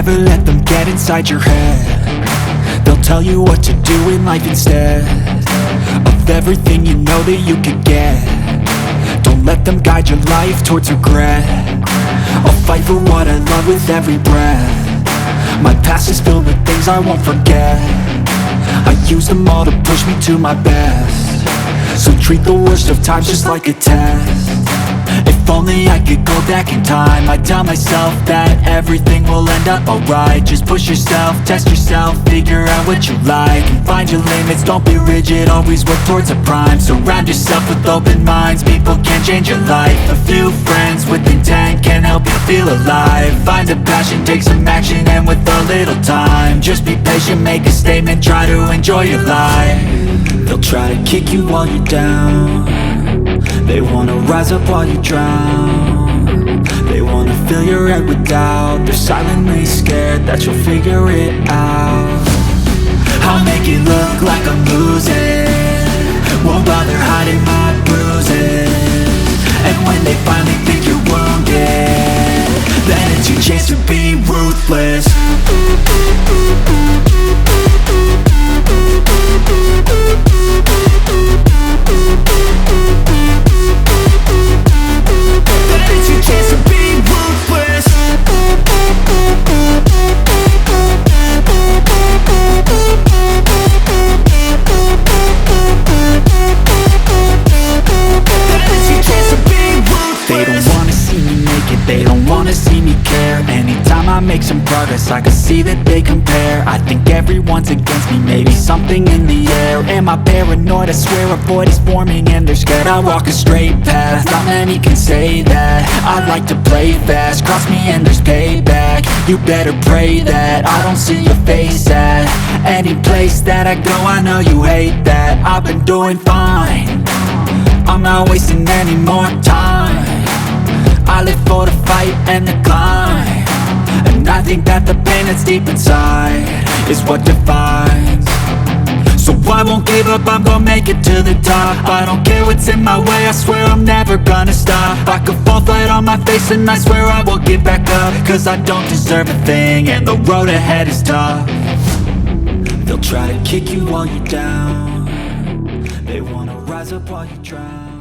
never let them get inside your head. They'll tell you what to do in life instead of everything you know that you could get. Don't let them guide your life towards regret. I'll fight for what I love with every breath. My past is filled with things I won't forget. I use them all to push me to my best. So treat the worst of times just like a test. If only I could go back in time, I'd tell myself that everything will end up alright. Just push yourself, test yourself, figure out what you like, and find your limits, don't be rigid, always work towards a prime. Surround yourself with open minds, people can change your life. A few friends with intent can help you feel alive. Find a passion, take some action, and with a little time, just be patient, make a statement, try to enjoy your life. They'll try to kick you while you're down. They wanna rise up while you drown. They wanna fill your head with doubt. They're silently scared that you'll figure it out. I'll make it look like I'm losing, won't bother hiding my bruises. And when they finally think you're wounded, then it's your chance to be ruthless. They don't wanna see me care. Anytime I make some progress, I can see that they compare. I think everyone's against me, maybe something in the air. Am I paranoid? I swear a void is forming and they're scared. I walk a straight path, not many can say that. I like to play fast, cross me and there's payback. You better pray that I don't see your face at any place that I go. I know you hate that. I've been doing fine, I'm not wasting any more time. I live for the fight and the climb, and I think that the pain that's deep inside is what defines. So I won't give up, I'm gonna make it to the top. I don't care what's in my way, I swear I'm never gonna stop. I could fall flat on my face and I swear I will get back up, cause I don't deserve a thing and the road ahead is tough. They'll try to kick you while you're down. They wanna rise up while you drown.